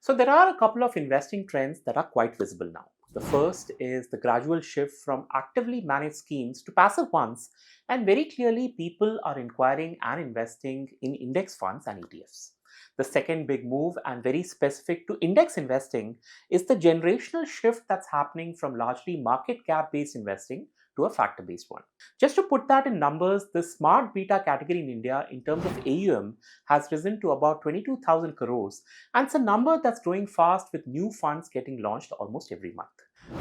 So there are a couple of investing trends that are quite visible now. The first is the gradual shift from actively managed schemes to passive ones, and very clearly people are inquiring and investing in index funds and ETFs. The second big move, and very specific to index investing, is the generational shift that's happening from largely market cap based investing to a factor based one. Just to put that in numbers, the smart beta category in India in terms of AUM has risen to about 22,000 crores, and it's a number that's growing fast with new funds getting launched almost every month.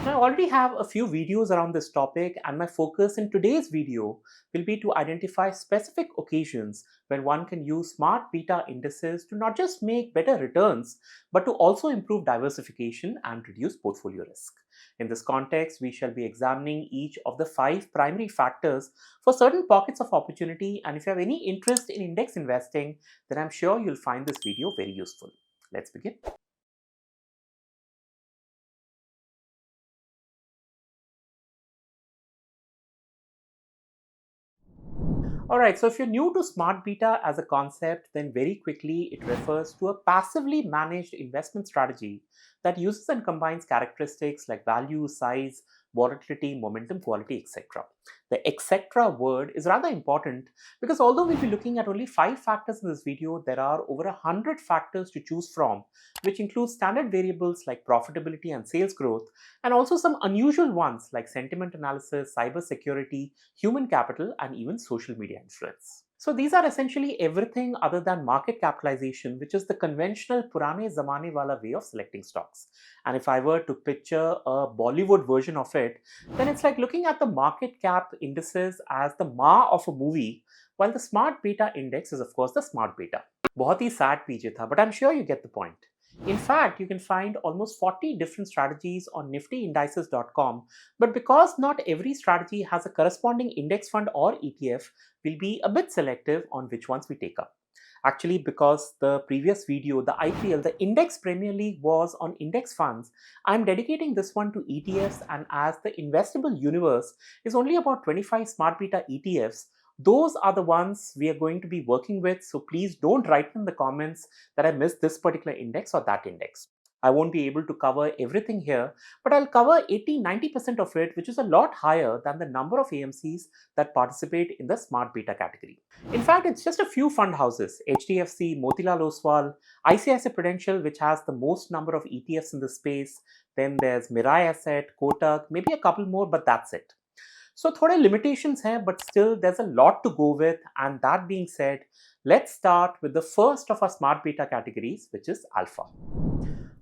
Now, I already have a few videos around this topic, and my focus in today's video will be to identify specific occasions when one can use smart beta indices to not just make better returns, but to also improve diversification and reduce portfolio risk. In this context, we shall be examining each of the 5 primary factors for certain pockets of opportunity, and if you have any interest in index investing, then I'm sure you'll find this video very useful. Let's begin. Alright, so if you're new to smart beta as a concept, then very quickly it refers to a passively managed investment strategy that uses and combines characteristics like value, size, volatility, momentum, quality, etc. The etc. word is rather important because although we'll be looking at only 5 factors in this video, there are over 100 factors to choose from, which include standard variables like profitability and sales growth, and also some unusual ones like sentiment analysis, cyber security, human capital, and even social media influence. So these are essentially everything other than market capitalization, which is the conventional purane zamane wala way of selecting stocks. And if I were to picture a Bollywood version of it, then it's like looking at the market cap indices as the ma of a movie, while the smart beta index is of course the smart beta. बहुत ही sad पीछे था, but I'm sure you get the point. In fact, you can find almost 40 different strategies on niftyindices.com, but because not every strategy has a corresponding index fund or ETF, we'll be a bit selective on which ones we take up. Actually, because the previous video, the IPL, the Index Premier League, was on index funds, I'm dedicating this one to ETFs, and as the investable universe is only about 25 smart beta ETFs, those are the ones we are going to be working with. So please don't write in the comments that I missed this particular index or that index. I won't be able to cover everything here, but I'll cover 80-90% of it, which is a lot higher than the number of AMCs that participate in the smart beta category. In fact, it's just a few fund houses: HDFC, Motilal Oswal, ICICI Prudential, which has the most number of ETFs in the space. Then there's Mirai Asset, Kotak, maybe a couple more, but that's it. So थोड़े limitations हैं, but still there's a lot to go with. And that being said, let's start with the first of our smart beta categories, which is alpha.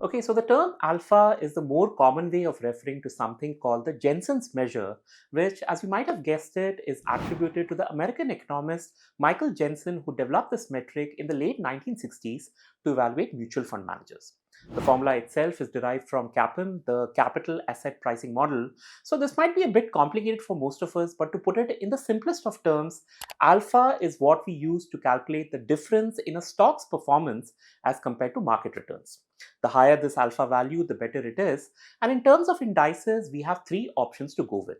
Okay, so the term alpha is the more common way of referring to something called the Jensen's measure, which, as you might have guessed it, is attributed to the American economist Michael Jensen, who developed this metric in the late 1960s to evaluate mutual fund managers. The formula itself is derived from CAPM, the capital asset pricing model. So this might be a bit complicated for most of us, but to put it in the simplest of terms, alpha is what we use to calculate the difference in a stock's performance as compared to market returns. The higher this alpha value, the better it is. And in terms of indices, we have 3 options to go with.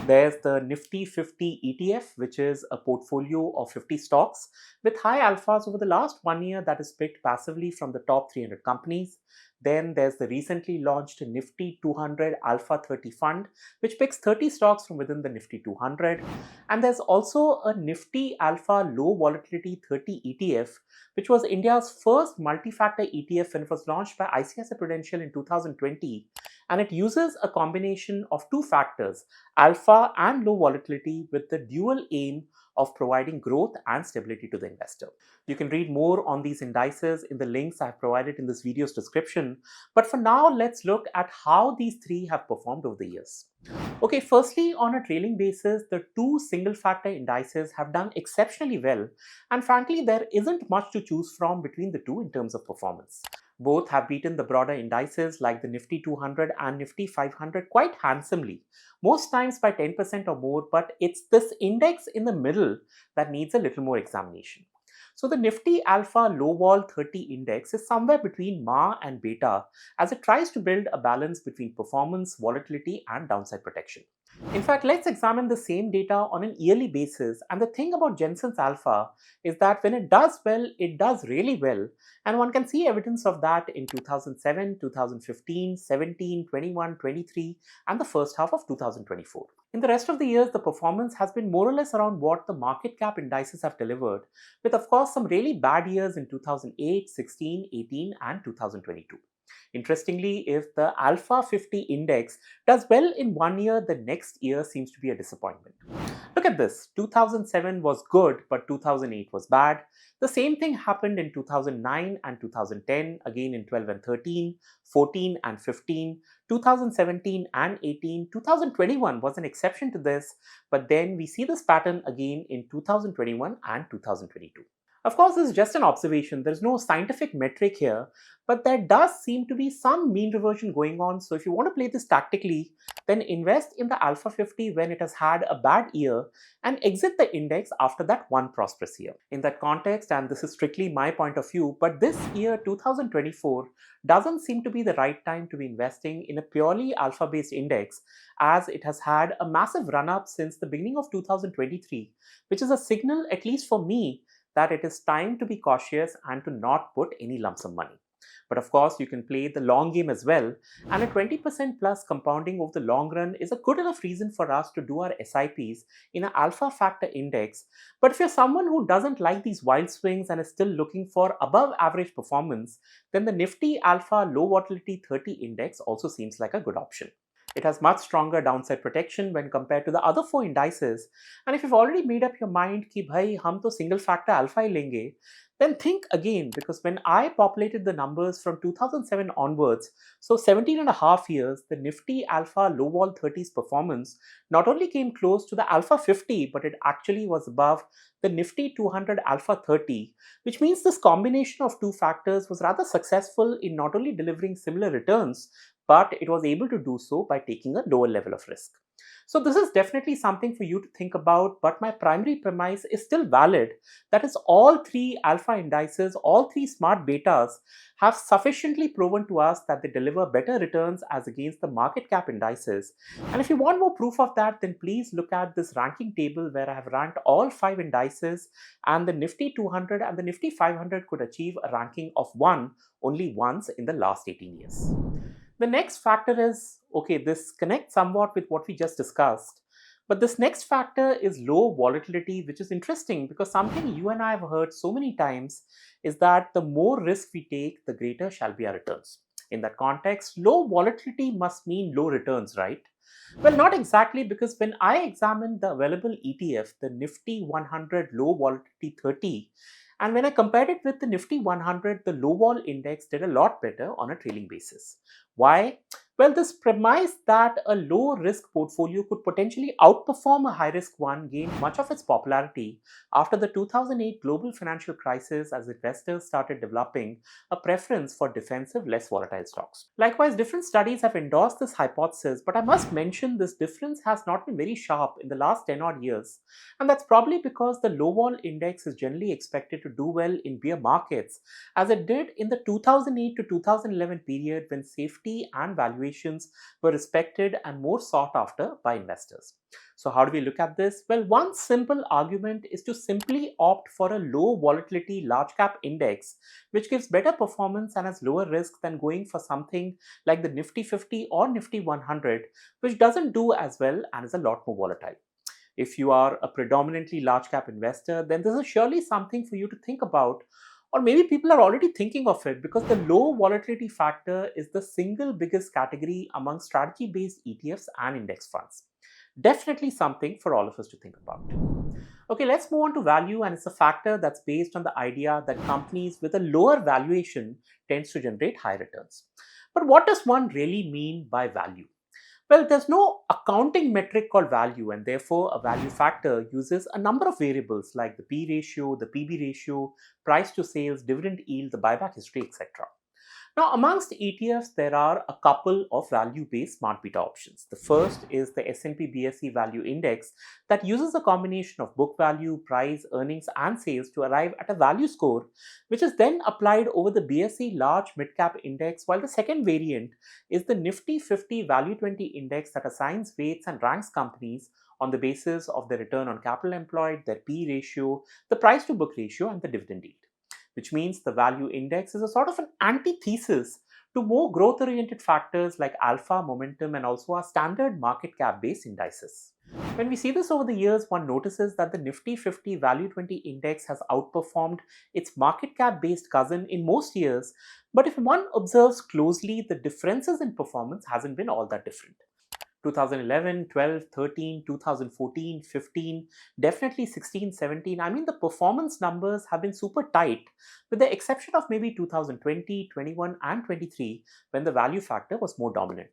There's the Nifty 50 ETF, which is a portfolio of 50 stocks with high alphas over the last 1 year that is picked passively from the top 300 companies. Then there's the recently launched Nifty 200 Alpha 30 fund, which picks 30 stocks from within the Nifty 200. And there's also a Nifty Alpha Low Volatility 30 ETF, which was India's first multi-factor ETF when it was launched by ICICI Prudential in 2020. And it uses a combination of 2 factors, alpha and low volatility, with the dual aim of providing growth and stability to the investor. You can read more on these indices in the links I've provided in this video's description. But for now, let's look at how these 3 have performed over the years. Okay, firstly, on a trailing basis, the 2 single factor indices have done exceptionally well. And frankly, there isn't much to choose from between the 2 in terms of performance. Both have beaten the broader indices like the Nifty 200 and Nifty 500 quite handsomely, most times by 10% or more, but it's this index in the middle that needs a little more examination. So the Nifty Alpha Low Vol 30 index is somewhere between Ma and Beta as it tries to build a balance between performance, volatility, and downside protection. In fact, let's examine the same data on an yearly basis. And the thing about Jensen's alpha is that when it does well, it does really well. And one can see evidence of that in 2007, 2015, 17, 21, 23, and the first half of 2024. In the rest of the years, the performance has been more or less around what the market cap indices have delivered, with of course some really bad years in 2008, 16, 18, and 2022. Interestingly, if the Alpha 50 index does well in one year, the next year seems to be a disappointment. Look at this. 2007 was good, but 2008 was bad. The same thing happened in 2009 and 2010, again in 12 and 13, 14 and 15, 2017 and 18. 2021 was an exception to this, but then we see this pattern again in 2021 and 2022. Of course, this is just an observation. There's no scientific metric here, but there does seem to be some mean reversion going on. So if you want to play this tactically, then invest in the Alpha 50 when it has had a bad year and exit the index after that one prosperous year. In that context, and this is strictly my point of view, but this year 2024 doesn't seem to be the right time to be investing in a purely alpha-based index, as it has had a massive run-up since the beginning of 2023, which is a signal, at least for me, that it is time to be cautious and to not put any lump sum money. But of course, you can play the long game as well, and a 20% plus compounding over the long run is a good enough reason for us to do our SIPs in an alpha factor index. But if you're someone who doesn't like these wild swings and is still looking for above average performance, then the Nifty Alpha Low Volatility 30 index also seems like a good option. It has much stronger downside protection when compared to the other four indices. And if you've already made up your mind कि भाई हम तो single factor alpha ही लेंगे, then think again, because when I populated the numbers from 2007 onwards, so 17 and a half years, the Nifty Alpha Low Vol 30's performance not only came close to the Alpha 50, but it actually was above the Nifty 200 Alpha 30, which means this combination of two factors was rather successful in not only delivering similar returns, but it was able to do so by taking a lower level of risk. So this is definitely something for you to think about, but my primary premise is still valid. That is, all three alpha indices, all three smart betas have sufficiently proven to us that they deliver better returns as against the market cap indices. And if you want more proof of that, then please look at this ranking table where I have ranked all 5 indices, and the Nifty 200 and the Nifty 500 could achieve a ranking of 1 only once in the last 18 years. The next factor is, okay, this connects somewhat with what we just discussed, but this next factor is low volatility, which is interesting because something you and I have heard so many times is that the more risk we take, the greater shall be our returns. In that context, low volatility must mean low returns, right? Well, not exactly, because when I examined the available ETF, the Nifty 100 Low Volatility 30, and when I compared it with the Nifty 100, the low vol index did a lot better on a trailing basis. Why? Well, this premise that a low risk portfolio could potentially outperform a high risk one gained much of its popularity after the 2008 global financial crisis, as investors started developing a preference for defensive, less volatile stocks. Likewise, different studies have endorsed this hypothesis, but I must mention this difference has not been very sharp in the last 10 odd years. And that's probably because the low vol index is generally expected to do well in bear markets, as it did in the 2008 to 2011 period when safety and valuations were respected and more sought after by investors. So how do we look at this? Well, one simple argument is to simply opt for a low volatility large cap index, which gives better performance and has lower risk than going for something like the Nifty 50 or Nifty 100, which doesn't do as well and is a lot more volatile. If you are a predominantly large cap investor, then this is surely something for you to think about. Or maybe people are already thinking of it because the low volatility factor is the single biggest category among strategy-based ETFs and index funds. Definitely something for all of us to think about. Okay, let's move on to value, and it's a factor that's based on the idea that companies with a lower valuation tends to generate high returns. But what does one really mean by value? Well, there's no accounting metric called value, and therefore a value factor uses a number of variables like the P ratio, the PB ratio, price to sales, dividend yield, the buyback history, etc. Now, amongst ETFs, there are a couple of value-based smart beta options. The first is the S&P BSE Value Index that uses a combination of book value, price, earnings, and sales to arrive at a value score, which is then applied over the BSE Large Mid-Cap Index, while the second variant is the Nifty 50 Value 20 Index that assigns weights and ranks companies on the basis of their return on capital employed, their P ratio, the price to book ratio, and the dividend yield, which means the value index is a sort of an antithesis to more growth oriented factors like alpha, momentum, and also our standard market cap based indices. When we see this over the years, one notices that the Nifty 50 Value 20 Index has outperformed its market cap based cousin in most years, but if one observes closely, the differences in performance hasn't been all that different. 2011, 12, 13, 2014, 15, definitely 16, 17. I mean, the performance numbers have been super tight, with the exception of maybe 2020, 21, and 23, when the value factor was more dominant.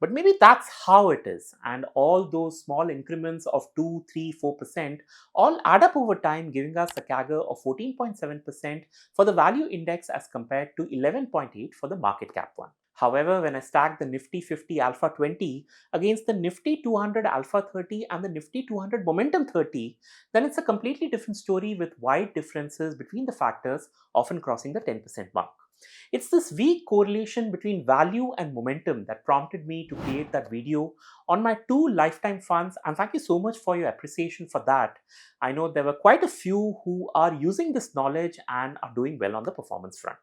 But maybe that's how it is, and all those small increments of 2, 3, 4% all add up over time, giving us a CAGR of 14.7% for the value index as compared to 11.8 for the market cap one. However, when I stack the Nifty 50 Alpha 20 against the Nifty 200 Alpha 30 and the Nifty 200 Momentum 30, then it's a completely different story with wide differences between the factors, often crossing the 10% mark. It's this weak correlation between value and momentum that prompted me to create that video on my 2 lifetime funds, and thank you so much for your appreciation for that. I know there were quite a few who are using this knowledge and are doing well on the performance front.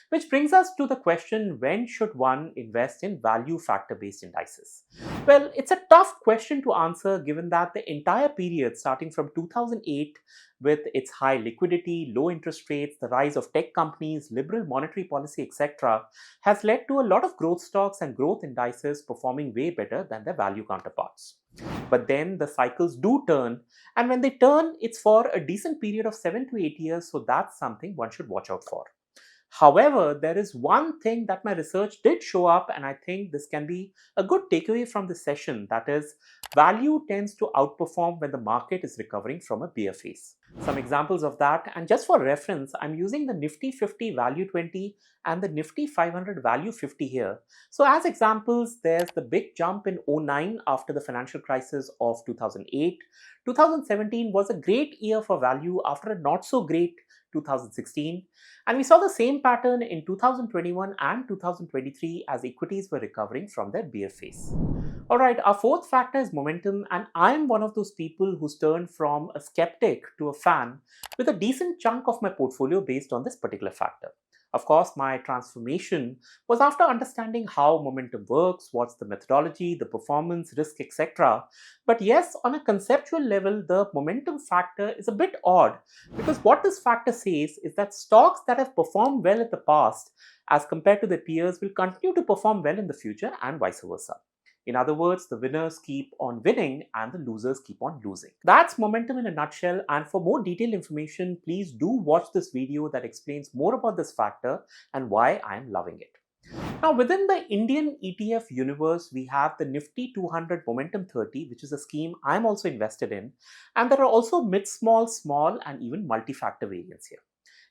Which brings us to the question, when should one invest in value factor based indices? Well, it's a tough question to answer given that the entire period starting from 2008, with its high liquidity, low interest rates, the rise of tech companies, liberal monetary policy, etc., has led to a lot of growth stocks and growth indices performing way better than their value counterparts. But then the cycles do turn, and when they turn, it's for a decent period of 7 to 8 years, so that's something one should watch out for. However, there is one thing that my research did show up, and I think this can be a good takeaway from this session, that is, value tends to outperform when the market is recovering from a bear phase. Some examples of that, and just for reference, I'm using the Nifty 50 Value 20 and the Nifty 500 Value 50 here. So as examples, there's the big jump in 09 after the financial crisis of 2008. 2017 was a great year for value after a not so great 2016. And we saw the same pattern in 2021 and 2023 as equities were recovering from their bear phase. Alright, our fourth factor is momentum, and I'm one of those people who's turned from a skeptic to a fan with a decent chunk of my portfolio based on this particular factor. Of course, my transformation was after understanding how momentum works, what's the methodology, the performance, risk, etc. But yes, on a conceptual level, the momentum factor is a bit odd, because what this factor says is that stocks that have performed well in the past as compared to their peers will continue to perform well in the future, and vice versa. In other words, the winners keep on winning and the losers keep on losing. That's momentum in a nutshell, and for more detailed information, please do watch this video that explains more about this factor and why I am loving it. Now, within the Indian ETF universe, we have the Nifty 200 Momentum 30, which is a scheme I'm also invested in, and there are also mid, small, and even multi-factor variants here.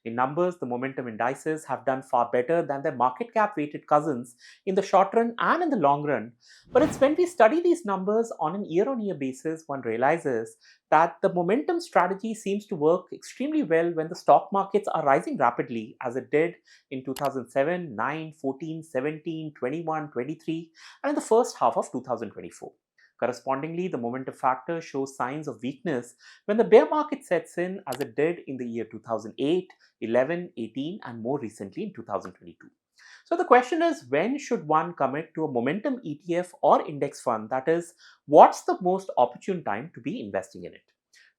In numbers, the momentum indices have done far better than their market cap weighted cousins in the short run and in the long run. But it's when we study these numbers on an year-on-year basis, one realizes that the momentum strategy seems to work extremely well when the stock markets are rising rapidly, as it did in 2007, 9, 14, 17, 21, 23, and in the first half of 2024. Correspondingly, the momentum factor shows signs of weakness when the bear market sets in, as it did in the year 2008, 11, 18, and more recently in 2022. So the question is, when should one commit to a momentum ETF or index fund? That is, what's the most opportune time to be investing in it?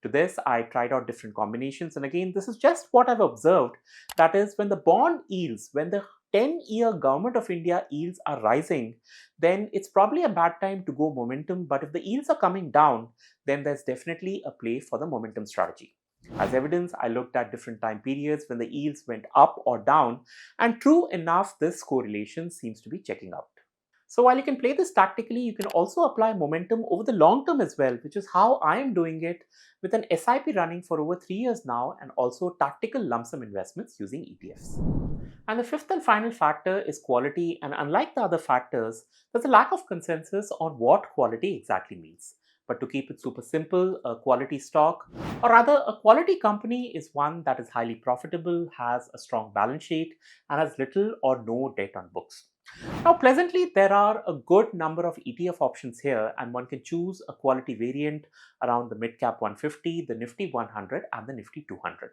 To this, I tried out different combinations, and again, this is just what I've observed. That is, when the bond yields, when the 10-year Government of India yields are rising, then it's probably a bad time to go momentum. But if the yields are coming down, then there's definitely a play for the momentum strategy. As evidence, I looked at different time periods when the yields went up or down, and true enough, this correlation seems to be checking out. So while you can play this tactically, you can also apply momentum over the long term as well, which is how I am doing it with an SIP running for over 3 years now and also tactical lump sum investments using ETFs. And the fifth and final factor is quality, and unlike the other factors, there's a lack of consensus on what quality exactly means. But to keep it super simple, a quality stock, or rather a quality company, is one that is highly profitable, has a strong balance sheet, and has little or no debt on books. Now, pleasantly, there are a good number of ETF options here, and one can choose a quality variant around the mid-cap 150, the Nifty 100, and the Nifty 200.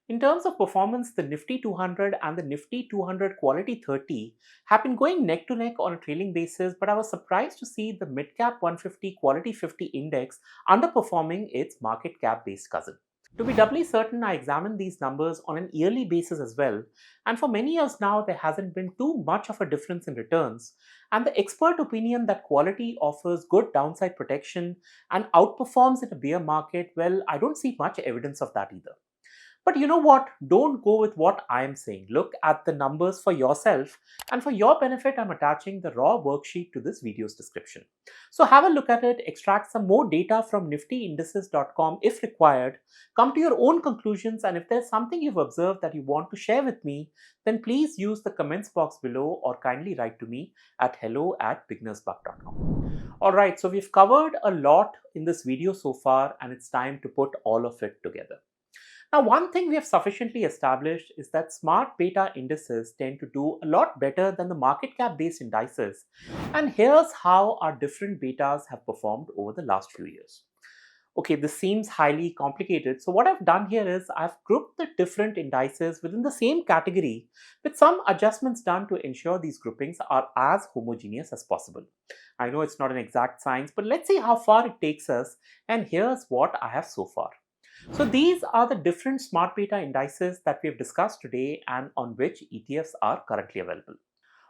In terms of performance, the Nifty 200 and the Nifty 200 Quality 30 have been going neck to neck on a trailing basis, but I was surprised to see the mid-cap 150 Quality 50 index underperforming its market cap based cousin. To be doubly certain, I examined these numbers on an yearly basis as well, and for many years now, there hasn't been too much of a difference in returns. And the expert opinion that quality offers good downside protection and outperforms in a bear market, well, I don't see much evidence of that either. But you know what? Don't go with what I am saying. Look at the numbers for yourself, and for your benefit, I'm attaching the raw worksheet to this video's description. So have a look at it, extract some more data from niftyindices.com if required, come to your own conclusions, and if there's something you've observed that you want to share with me, then please use the comments box below or kindly write to me at hello@beginnersbuck.com. Alright, so we've covered a lot in this video so far, and it's time to put all of it together. Now, one thing we have sufficiently established is that smart beta indices tend to do a lot better than the market cap based indices. And here's how our different betas have performed over the last few years. Okay, this seems highly complicated. So what I've done here is I've grouped the different indices within the same category with some adjustments done to ensure these groupings are as homogeneous as possible. I know it's not an exact science, but let's see how far it takes us. And here's what I have so far. So these are the different smart beta indices that we have discussed today and on which ETFs are currently available.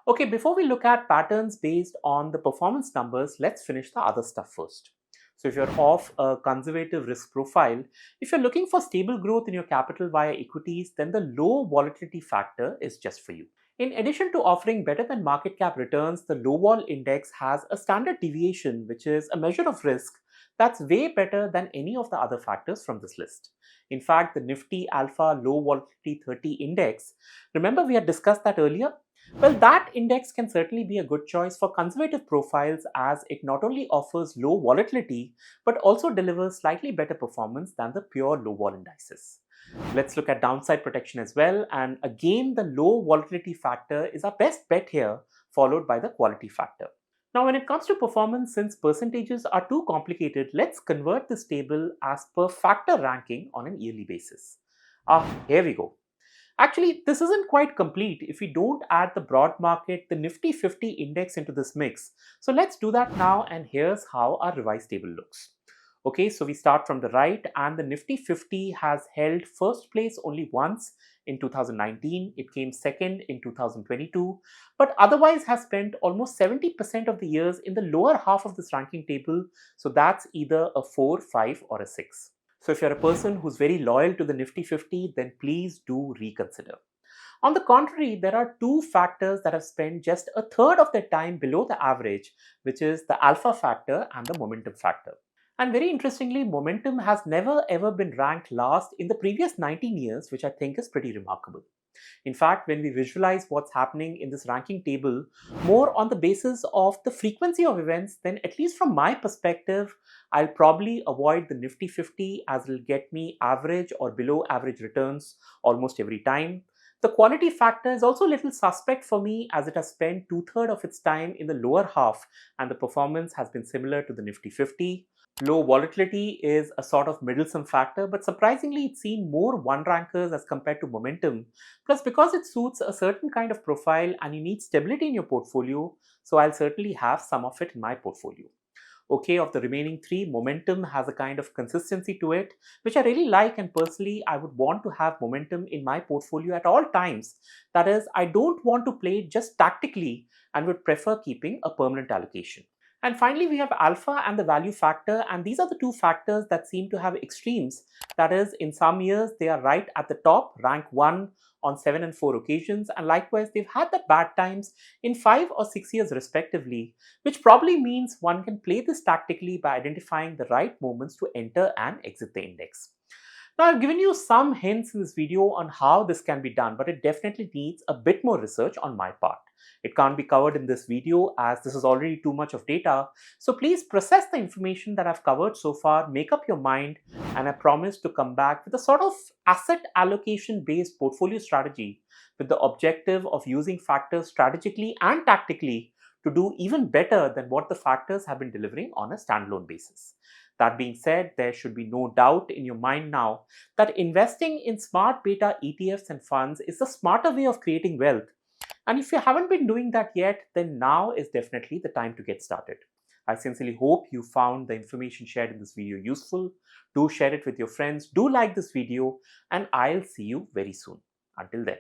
Okay, before we look at patterns based on the performance numbers, let's finish the other stuff first. So if you're of a conservative risk profile, if you're looking for stable growth in your capital via equities, then the low volatility factor is just for you. In addition to offering better than market cap returns, the low vol index has a standard deviation, which is a measure of risk that's way better than any of the other factors from this list. In fact, the Nifty Alpha Low Volatility 30 index, remember we had discussed that earlier? Well, that index can certainly be a good choice for conservative profiles as it not only offers low volatility but also delivers slightly better performance than the pure low vol indices. Let's look at downside protection as well, and again the low volatility factor is our best bet here, followed by the quality factor. Now, when it comes to performance, since percentages are too complicated, let's convert this table as per factor ranking on an yearly basis. Here we go. Actually, this isn't quite complete if we don't add the broad market, the Nifty 50 index into this mix. So let's do that now, and here's how our revised table looks. Okay, so we start from the right, and the Nifty 50 has held first place only once in 2019. It came second in 2022, but otherwise has spent almost 70% of the years in the lower half of this ranking table. So that's either a 4, 5, or a 6. So if you're a person who's very loyal to the Nifty 50, then please do reconsider. On the contrary, there are two factors that have spent just a third of their time below the average, which is the alpha factor and the momentum factor. And very interestingly, momentum has never ever been ranked last in the previous 19 years, which I think is pretty remarkable. In fact, when we visualize what's happening in this ranking table more on the basis of the frequency of events, then at least from my perspective, I'll probably avoid the Nifty 50 as it'll get me average or below average returns almost every time. The quality factor is also a little suspect for me as it has spent two-thirds of its time in the lower half and the performance has been similar to the Nifty 50. Low volatility is a sort of middlesome factor, but surprisingly it's seen more one rankers as compared to momentum. Plus, because it suits a certain kind of profile and you need stability in your portfolio, so I'll certainly have some of it in my portfolio. Okay, of the remaining three, momentum has a kind of consistency to it, which I really like, and personally, I would want to have momentum in my portfolio at all times. That is, I don't want to play it just tactically and would prefer keeping a permanent allocation. And finally, we have alpha and the value factor, and these are the two factors that seem to have extremes. That is, in some years, they are right at the top, rank 1, on 7 and 4 occasions, and likewise, they've had the bad times in 5 or 6 years, respectively, which probably means one can play this tactically by identifying the right moments to enter and exit the index. Now, I've given you some hints in this video on how this can be done, but it definitely needs a bit more research on my part. It can't be covered in this video as this is already too much of data. So please process the information that I've covered so far, make up your mind, and I promise to come back with a sort of asset allocation based portfolio strategy with the objective of using factors strategically and tactically to do even better than what the factors have been delivering on a standalone basis. That being said, there should be no doubt in your mind now that investing in smart beta ETFs and funds is the smarter way of creating wealth. And if you haven't been doing that yet, then now is definitely the time to get started. I sincerely hope you found the information shared in this video useful. Do share it with your friends, do like this video, and I'll see you very soon. Until then.